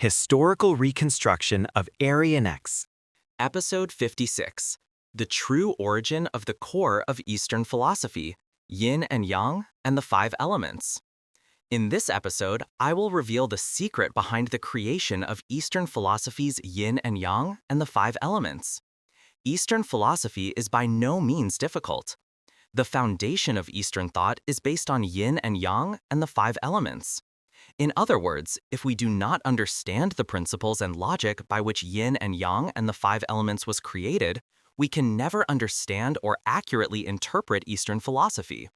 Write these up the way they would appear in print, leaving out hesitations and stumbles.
Historical Reconstruction of Aryan X. Episode 56, The True Origin of the Core of Eastern Philosophy, Yin and Yang, and the Five Elements. In this episode, I will reveal the secret behind the creation of Eastern philosophy's Yin and Yang and the Five Elements. Eastern philosophy is by no means difficult. The foundation of Eastern thought is based on Yin and Yang and the Five Elements. In other words, if we do not understand the principles and logic by which Yin and Yang and the Five Elements was created, we can never understand or accurately interpret Eastern philosophy.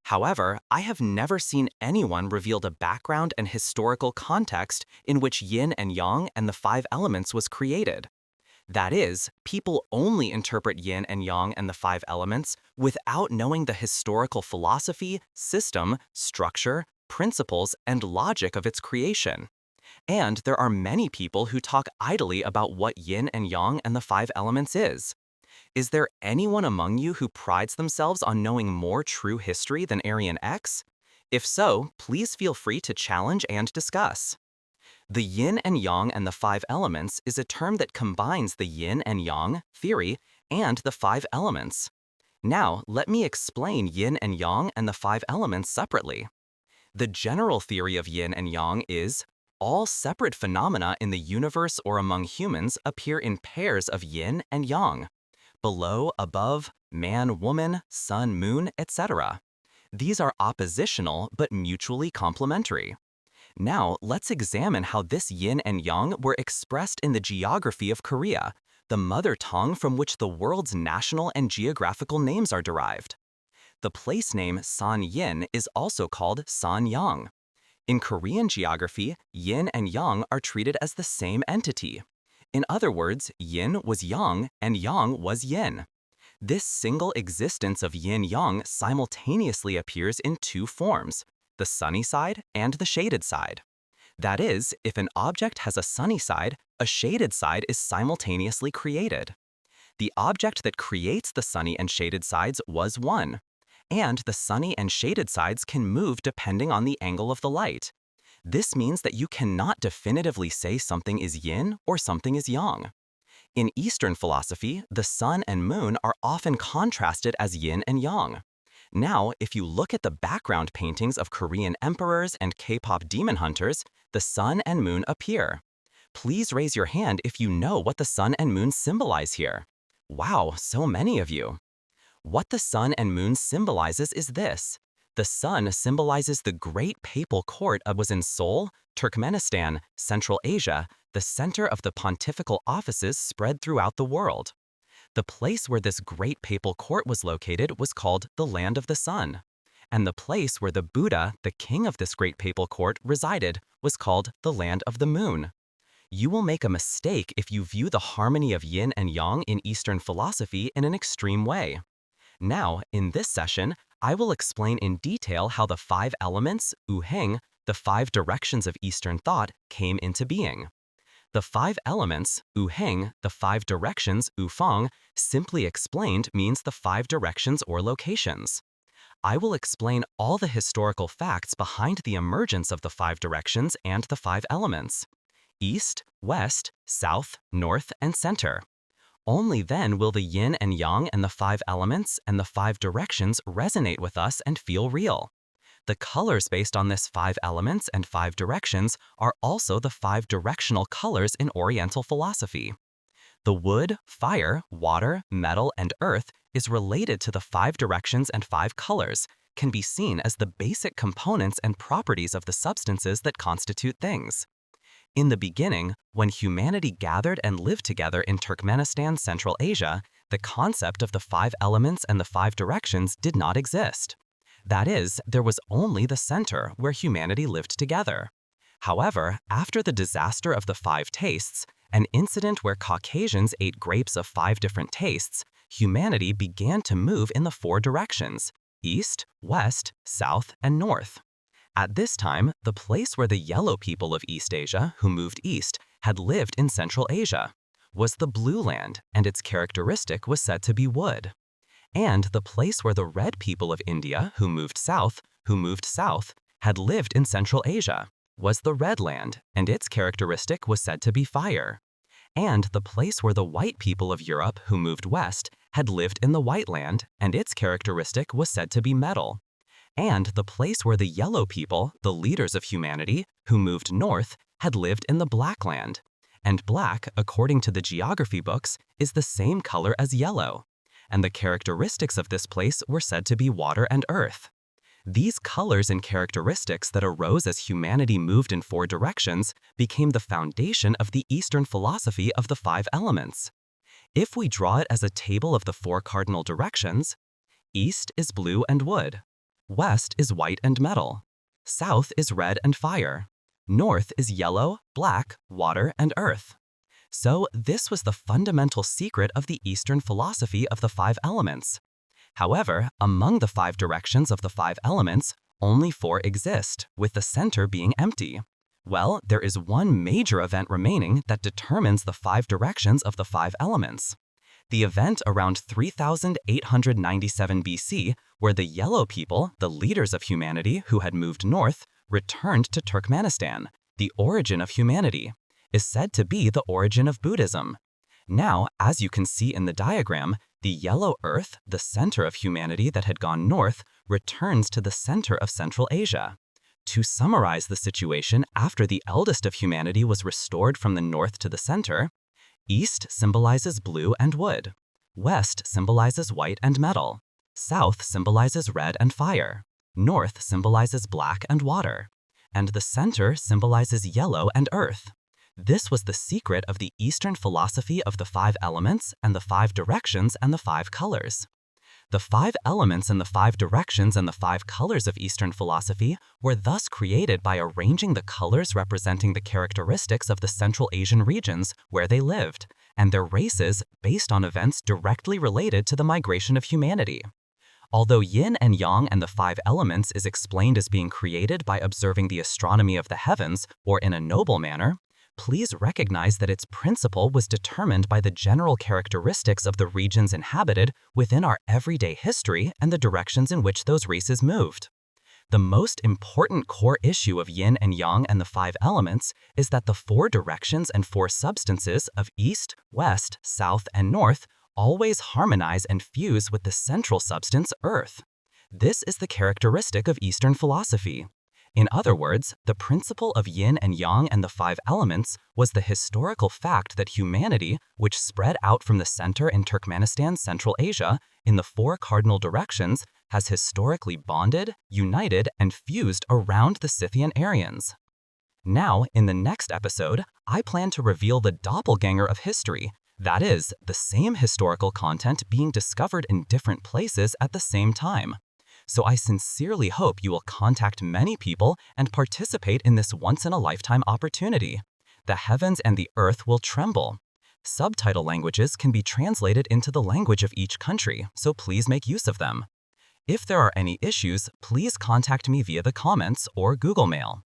However, I have never seen anyone reveal the background and historical context in which Yin and Yang and the Five Elements was created. That is, people only interpret Yin and Yang and the Five Elements without knowing the historical philosophy, system, structure, principles, and logic of its creation. And there are many people who talk idly about what Yin and Yang and the Five Elements is. Is there anyone among you who prides themselves on knowing more true history than Aryan X? If so, please feel free to challenge and discuss. The Yin and Yang and the Five Elements is a term that combines the Yin and Yang theory and the Five Elements. Now, let me explain Yin and Yang and the Five Elements separately. The general theory of Yin and Yang is, all separate phenomena in the universe or among humans appear in pairs of Yin and Yang. Below, above, man, woman, sun, moon, etc. These are oppositional but mutually complementary. Now, let's examine how this Yin and Yang were expressed in the geography of Korea, the mother tongue from which the world's national and geographical names are derived. The place name San-yin is also called San-yang. In Korean geography, Yin and Yang are treated as the same entity. In other words, Yin was Yang and Yang was Yin. This single existence of Yin-Yang simultaneously appears in two forms, the sunny side and the shaded side. That is, if an object has a sunny side, a shaded side is simultaneously created. The object that creates the sunny and shaded sides was one. And the sunny and shaded sides can move depending on the angle of the light. This means that you cannot definitively say something is yin or something is yang. In Eastern philosophy, the sun and moon are often contrasted as yin and yang. Now, if you look at the background paintings of Korean emperors and K-pop demon hunters, the sun and moon appear. Please raise your hand if you know what the sun and moon symbolize here. Wow, so many of you. What the sun and moon symbolizes is this. The sun symbolizes the great papal court that was in Seoul, Turkmenistan, Central Asia, the center of the pontifical offices spread throughout the world. The place where this great papal court was located was called the Land of the Sun. And the place where the Buddha, the king of this great papal court, resided was called the Land of the Moon. You will make a mistake if you view the harmony of yin and yang in Eastern philosophy in an extreme way. Now, in this session, I will explain in detail how the five elements, Uheng, the five directions of Eastern thought, came into being. The five elements, Uheng, the five directions, Ufang, simply explained means the five directions or locations. I will explain all the historical facts behind the emergence of the five directions and the five elements: East, West, South, North, and Center. Only then will the yin and yang and the five elements and the five directions resonate with us and feel real. The colors based on this five elements and five directions are also the five directional colors in Oriental philosophy. The wood, fire, water, metal, and earth is related to the five directions and five colors, can be seen as the basic components and properties of the substances that constitute things. In the beginning, when humanity gathered and lived together in Turkmenistan, Central Asia, the concept of the five elements and the five directions did not exist. That is, there was only the center where humanity lived together. However, after the disaster of the five tastes, an incident where Caucasians ate grapes of five different tastes, humanity began to move in the four directions: east, west, south, and north. At this time, the place where the yellow people of East Asia, who moved east, had lived in Central Asia, was the Blue Land, and its characteristic was said to be wood. And the place where the red people of India who moved south, had lived in Central Asia, was the Red Land, and its characteristic was said to be fire. And the place where the white people of Europe who moved west had lived in the White Land, and its characteristic was said to be metal. And the place where the yellow people, the leaders of humanity, who moved north, had lived in the Black Land. And black, according to the geography books, is the same color as yellow. And the characteristics of this place were said to be water and earth. These colors and characteristics that arose as humanity moved in 4 directions became the foundation of the Eastern philosophy of the 5 elements. If we draw it as a table of the 4 cardinal directions, east is blue and wood, west is white and metal, south is red and fire, north is yellow, black, water, and earth. So this was the fundamental secret of the Eastern philosophy of the 5 elements. However, among the 5 directions of the 5 elements, only 4 exist, with the center being empty. Well, there is one major event remaining that determines the 5 directions of the 5 elements. The event around 3897 BC, where the yellow people, the leaders of humanity who had moved north, returned to Turkmenistan, the origin of humanity, is said to be the origin of Buddhism. Now, as you can see in the diagram, the yellow earth, the center of humanity that had gone north, returns to the center of Central Asia. To summarize the situation after the eldest of humanity was restored from the north to the center, east symbolizes blue and wood, west symbolizes white and metal, south symbolizes red and fire, north symbolizes black and water, and the center symbolizes yellow and earth. This was the secret of the Eastern philosophy of the 5 elements and the 5 directions and the 5 colors. The 5 elements and the 5 directions and the 5 colors of Eastern philosophy were thus created by arranging the colors representing the characteristics of the Central Asian regions where they lived, and their races based on events directly related to the migration of humanity. Although yin and yang and the 5 elements is explained as being created by observing the astronomy of the heavens or in a noble manner, please recognize that its principle was determined by the general characteristics of the regions inhabited within our everyday history and the directions in which those races moved. The most important core issue of yin and yang and the 5 elements is that the 4 directions and 4 substances of east, west, south, and north always harmonize and fuse with the central substance, earth. This is the characteristic of Eastern philosophy. In other words, the principle of yin and yang and the 5 elements was the historical fact that humanity, which spread out from the center in Turkmenistan, Central Asia, in the 4 cardinal directions, has historically bonded, united, and fused around the Scythian Aryans. Now, in the next episode, I plan to reveal the doppelganger of history, that is, the same historical content being discovered in different places at the same time. So I sincerely hope you will contact many people and participate in this once-in-a-lifetime opportunity. The heavens and the earth will tremble. Subtitle languages can be translated into the language of each country, so please make use of them. If there are any issues, please contact me via the comments or Google Mail.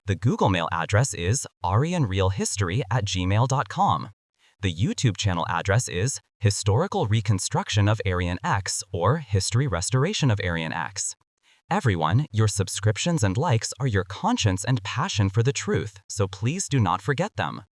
The Google Mail address is aryanrealhistory@gmail.com. The YouTube channel address is Historical Reconstruction of Aryan X or History Restoration of Aryan X. Everyone, your subscriptions and likes are your conscience and passion for the truth, so please do not forget them.